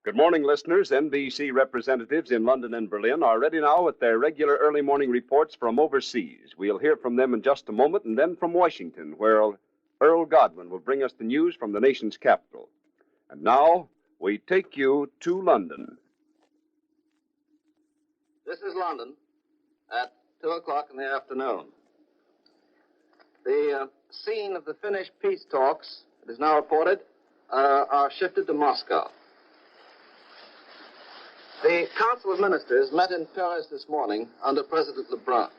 Good morning, listeners. NBC representatives in London and Berlin are ready now with their regular early morning reports from overseas. We'll hear from them in just a moment, and then from Washington, where Earl Godwin will bring us the news from the nation's capital. And now, we take you to London. This is London at 2 o'clock in the afternoon. The scene of the Finnish peace talks, it is now reported, are shifted to Moscow. The Council of Ministers met in Paris this morning under President Lebrun.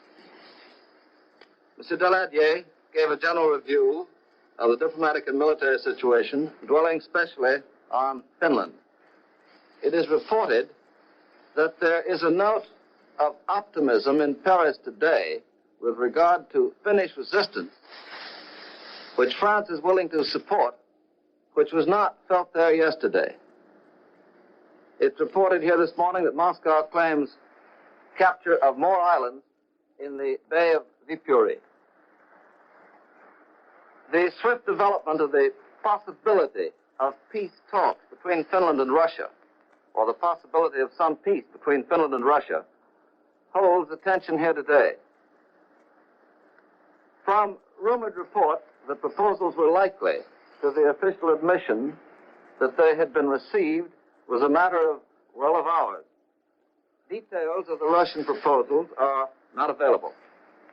M. Daladier gave a general review of the diplomatic and military situation, dwelling specially on Finland. It is reported that there is a note of optimism in Paris today with regard to Finnish resistance, which France is willing to support, which was not felt there yesterday. It's reported here this morning that Moscow claims capture of more islands in the Bay of Viipuri. The swift development of the possibility of peace talks between Finland and Russia, or the possibility of some peace between Finland and Russia, holds attention here today. From rumored reports, the proposals were likely to the official admission that they had been received was a matter of hours. Details of the Russian proposals are not available,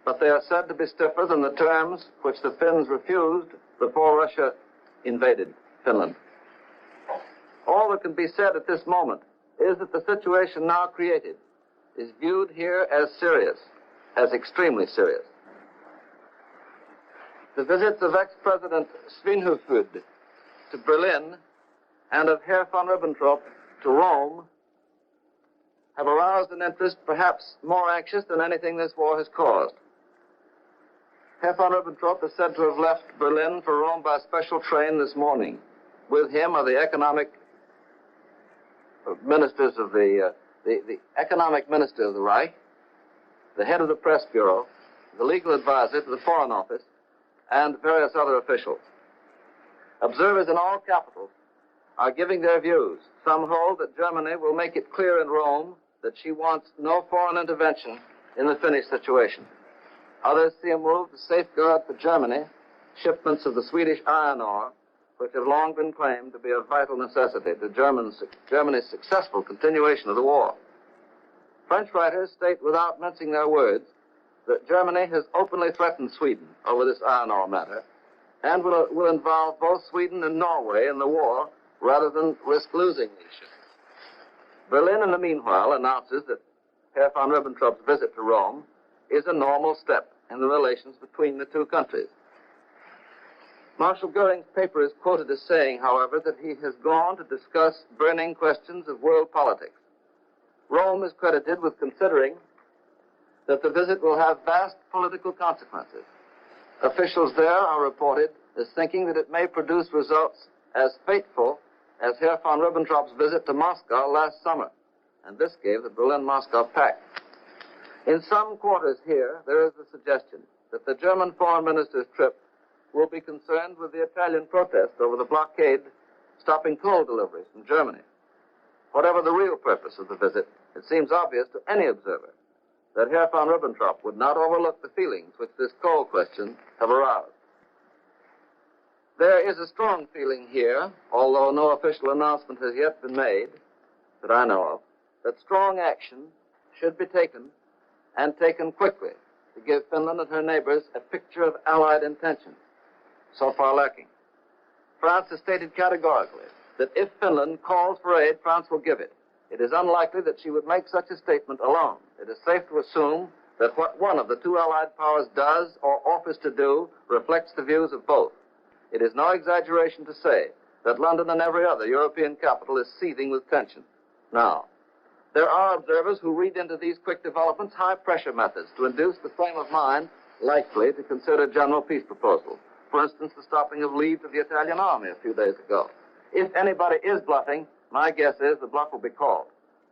but they are said to be stiffer than the terms which the Finns refused before Russia invaded Finland. All that can be said at this moment is that the situation now created is viewed here as serious, as extremely serious. The visits of ex-President Svinhufvud to Berlin and of Herr von Ribbentrop to Rome have aroused an interest perhaps more anxious than anything this war has caused. Herr von Ribbentrop is said to have left Berlin for Rome by special train this morning. With him are the economic ministers of the economic minister of the Reich, the head of the press bureau, the legal advisor to the Foreign Office, and various other officials. Observers in all capitals are giving their views. Some hold that Germany will make it clear in Rome that she wants no foreign intervention in the Finnish situation. Others see a move to safeguard for Germany shipments of the Swedish iron ore, which have long been claimed to be a vital necessity to Germany's successful continuation of the war. French writers state without mincing their words that Germany has openly threatened Sweden over this iron ore matter and will involve both Sweden and Norway in the war rather than risk losing these ships. Berlin, in the meanwhile, announces that Herr von Ribbentrop's visit to Rome is a normal step in the relations between the two countries. Marshal Goering's paper is quoted as saying, however, that he has gone to discuss burning questions of world politics. Rome is credited with considering that the visit will have vast political consequences. Officials there are reported as thinking that it may produce results as fateful as Herr von Ribbentrop's visit to Moscow last summer, and this gave the Berlin-Moscow pact. In some quarters here, there is a suggestion that the German foreign minister's trip will be concerned with the Italian protest over the blockade stopping coal deliveries from Germany. Whatever the real purpose of the visit, it seems obvious to any observer that Herr von Ribbentrop would not overlook the feelings which this coal question have aroused. There is a strong feeling here, although no official announcement has yet been made, that I know of, that strong action should be taken, and taken quickly, to give Finland and her neighbors a picture of Allied intentions, so far lacking. France has stated categorically that if Finland calls for aid, France will give it. It is unlikely that she would make such a statement alone. It is safe to assume that what one of the two Allied powers does or offers to do reflects the views of both. It is no exaggeration to say that London and every other European capital is seething with tension. Now, there are observers who read into these quick developments high-pressure methods to induce the frame of mind likely to consider general peace proposals. For instance, the stopping of leave to the Italian army a few days ago. If anybody is bluffing, my guess is the bluff will be called.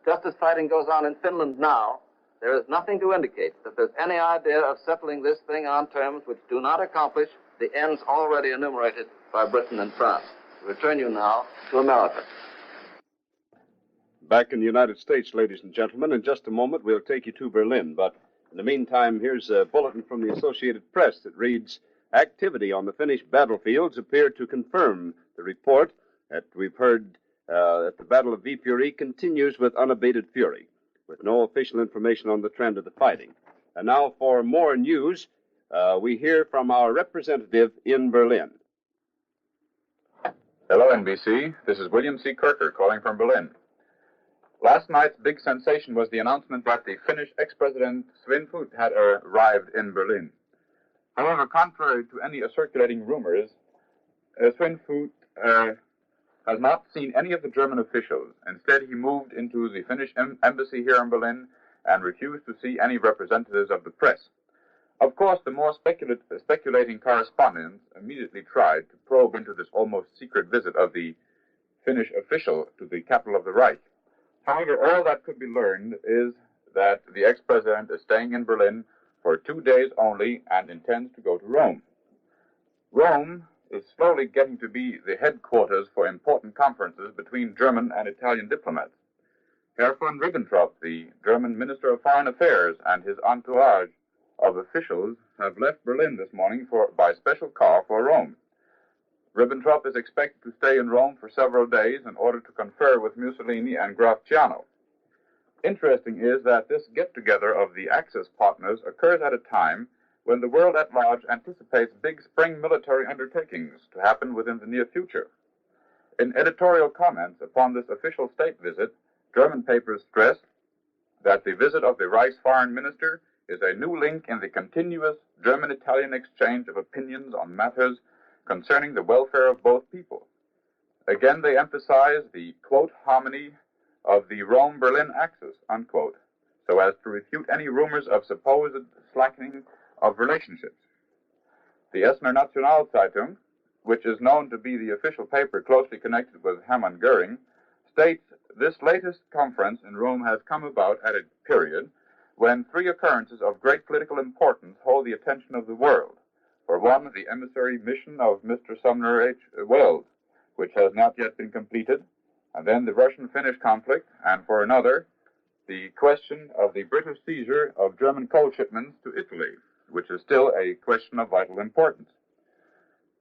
Just as fighting goes on in Finland now, there is nothing to indicate that there's any idea of settling this thing on terms which do not accomplish the ends already enumerated by Britain and France. I return you now to America. Back in the United States, ladies and gentlemen. In just a moment, we'll take you to Berlin. But in the meantime, here's a bulletin from the Associated Press that reads, activity on the Finnish battlefields appear to confirm the report that we've heard that the Battle of Viipuri continues with unabated fury, with no official information on the trend of the fighting. And now for more news, we hear from our representative in Berlin. Hello, NBC. This is William C. Kirker calling from Berlin. Last night's big sensation was the announcement that the Finnish ex-president Sven Foot had arrived in Berlin. However, contrary to any circulating rumors, Sven Foot has not seen any of the German officials. Instead, he moved into the Finnish embassy here in Berlin and refused to see any representatives of the press. Of course, the more speculating correspondents immediately tried to probe into this almost secret visit of the Finnish official to the capital of the Reich. However, all that could be learned is that the ex-president is staying in Berlin for 2 days only and intends to go to Rome. Rome is slowly getting to be the headquarters for important conferences between German and Italian diplomats. Herr von Ribbentrop, the German Minister of Foreign Affairs, and his entourage of officials have left Berlin this morning by special car for Rome. Ribbentrop is expected to stay in Rome for several days in order to confer with Mussolini and Grafciano. Interesting is that this get-together of the Axis partners occurs at a time when the world at large anticipates big spring military undertakings to happen within the near future. In editorial comments upon this official state visit, German papers stress that the visit of the Reich's foreign minister is a new link in the continuous German-Italian exchange of opinions on matters concerning the welfare of both people. Again, they emphasize the, quote, harmony of the Rome-Berlin axis, unquote, so as to refute any rumors of supposed slackening of relationships. The Essener Nationalzeitung, which is known to be the official paper closely connected with Hermann Goering, states this latest conference in Rome has come about at a period when 3 occurrences of great political importance hold the attention of the world. For one, the emissary mission of Mr. Sumner Welles, which has not yet been completed, and then the Russian-Finnish conflict, and for another, the question of the British seizure of German coal shipments to Italy, which is still a question of vital importance.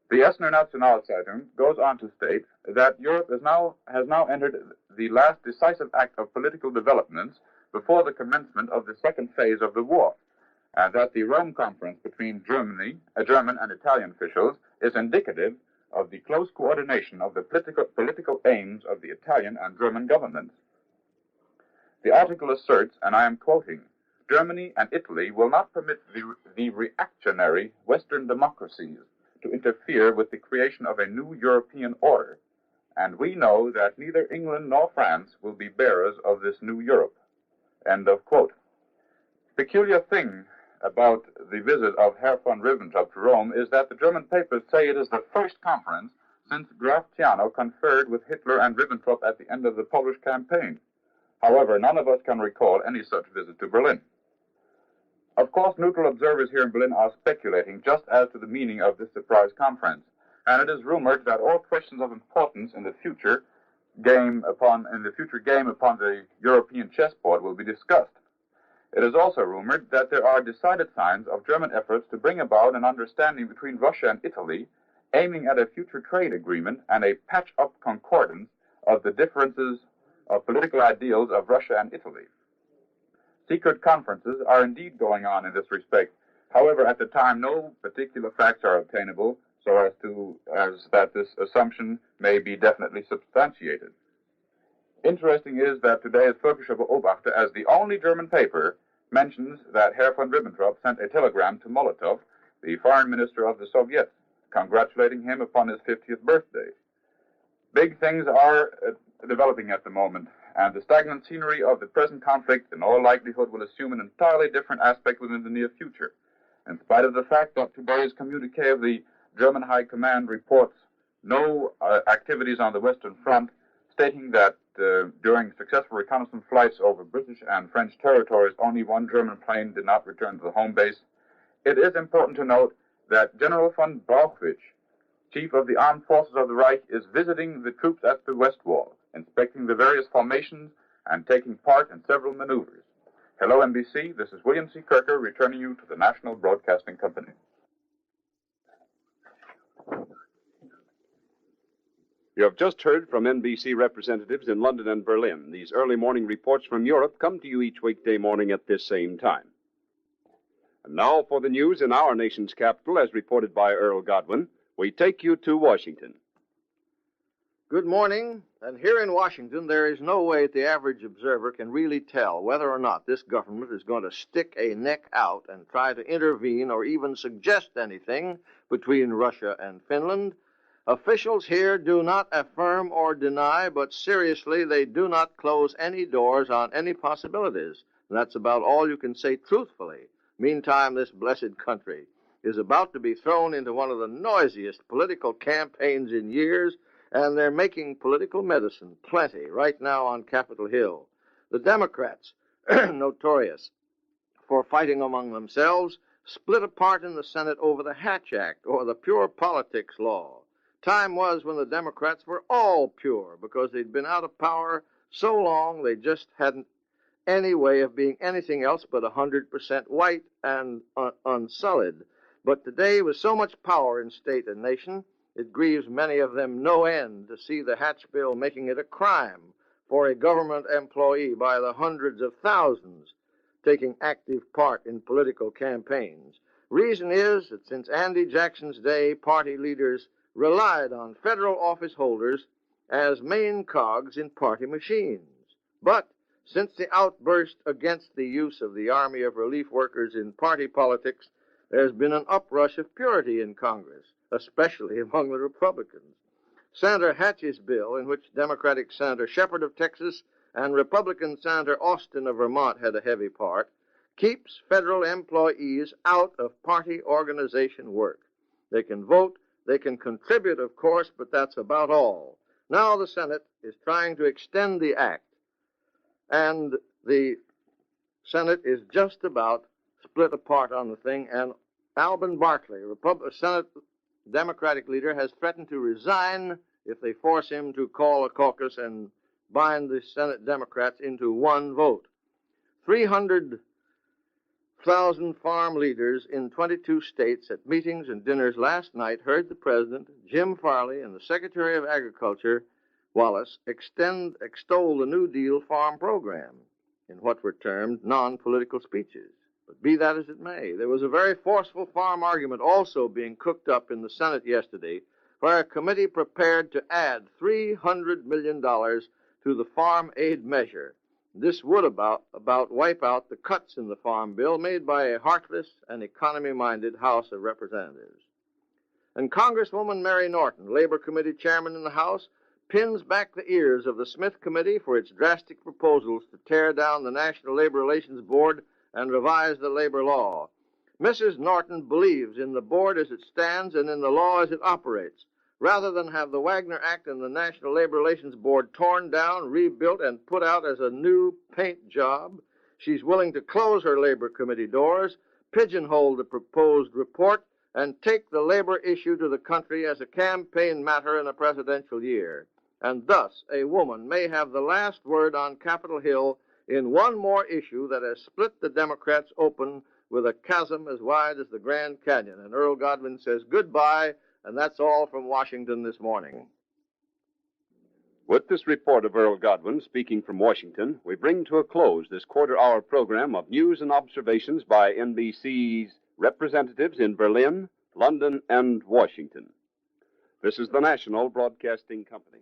The Essener Nationalzeitung goes on to state that Europe has now entered the last decisive act of political developments before the commencement of the second phase of the war, and that the Rome conference between German and Italian officials is indicative of the close coordination of the political aims of the Italian and German governments. The article asserts, and I am quoting, Germany and Italy will not permit the reactionary Western democracies to interfere with the creation of a new European order, and we know that neither England nor France will be bearers of this new Europe. End of quote. Peculiar thing about the visit of Herr von Ribbentrop to Rome is that the German papers say it is the first conference since Grafciano conferred with Hitler and Ribbentrop at the end of the Polish campaign. However, none of us can recall any such visit to Berlin. Of course, neutral observers here in Berlin are speculating just as to the meaning of this surprise conference, and it is rumored that all questions of importance in the future game upon the European chessboard will be discussed. It is also rumored that there are decided signs of German efforts to bring about an understanding between Russia and Italy, aiming at a future trade agreement and a patch-up concordance of the differences of political ideals of Russia and Italy. Secret conferences are indeed going on in this respect. However, at the time, no particular facts are obtainable, so as that this assumption may be definitely substantiated. Interesting is that today's Völkische Beobachter, as the only German paper, mentions that Herr von Ribbentrop sent a telegram to Molotov, the foreign minister of the Soviets, congratulating him upon his 50th birthday. Big things are developing at the moment, and the stagnant scenery of the present conflict in all likelihood will assume an entirely different aspect within the near future, in spite of the fact that today's communique of the German High Command reports no activities on the Western Front, stating that during successful reconnaissance flights over British and French territories, only one German plane did not return to the home base. It is important to note that General von Brauchitsch, Chief of the Armed Forces of the Reich, is visiting the troops at the West Wall, inspecting the various formations and taking part in several maneuvers. Hello, NBC. This is William C. Kirker returning you to the National Broadcasting Company. You have just heard from NBC representatives in London and Berlin. These early morning reports from Europe come to you each weekday morning at this same time. And now for the news in our nation's capital, as reported by Earl Godwin, we take you to Washington. Good morning. And here in Washington, there is no way the average observer can really tell whether or not this government is going to stick a neck out and try to intervene or even suggest anything between Russia and Finland. Officials here do not affirm or deny, but seriously, they do not close any doors on any possibilities. And that's about all you can say truthfully. Meantime, this blessed country is about to be thrown into one of the noisiest political campaigns in years, and they're making political medicine plenty right now on Capitol Hill. The Democrats, notorious for fighting among themselves, split apart in the Senate over the Hatch Act or the pure politics law. Time was when the Democrats were all pure because they'd been out of power so long they just hadn't any way of being anything else but 100% white and unsullied. But today, with so much power in state and nation, it grieves many of them no end to see the Hatch Bill making it a crime for a government employee by the hundreds of thousands taking active part in political campaigns. Reason is that since Andy Jackson's day, party leaders relied on federal office holders as main cogs in party machines. But since the outburst against the use of the Army of Relief Workers in party politics, there's been an uprush of purity in Congress, especially among the Republicans. Senator Hatch's bill, in which Democratic Senator Shepherd of Texas and Republican Senator Austin of Vermont had a heavy part, keeps federal employees out of party organization work. They can vote, they can contribute, of course, but that's about all. Now the Senate is trying to extend the act, and the Senate is just about split apart on the thing, and Alben Barkley, Senate Democratic leader, has threatened to resign if they force him to call a caucus and bind the Senate Democrats into one vote. 300,000 farm leaders in 22 states at meetings and dinners last night heard the President, Jim Farley, and the Secretary of Agriculture, Wallace, extol the New Deal farm program in what were termed non-political speeches. But be that as it may, there was a very forceful farm argument also being cooked up in the Senate yesterday, where a committee prepared to add $300 million to the farm aid measure. This would about wipe out the cuts in the farm bill made by a heartless and economy-minded House of Representatives. And Congresswoman Mary Norton, Labor Committee chairman in the House, pins back the ears of the Smith Committee for its drastic proposals to tear down the National Labor Relations Board and revise the labor law. Mrs. Norton believes in the board as it stands and in the law as it operates. Rather than have the Wagner Act and the National Labor Relations Board torn down, rebuilt, and put out as a new paint job, she's willing to close her Labor Committee doors, pigeonhole the proposed report, and take the labor issue to the country as a campaign matter in a presidential year. And thus, a woman may have the last word on Capitol Hill in one more issue that has split the Democrats open with a chasm as wide as the Grand Canyon. And Earl Godwin says goodbye, and that's all from Washington this morning. With this report of Earl Godwin speaking from Washington, we bring to a close this quarter-hour program of news and observations by NBC's representatives in Berlin, London, and Washington. This is the National Broadcasting Company.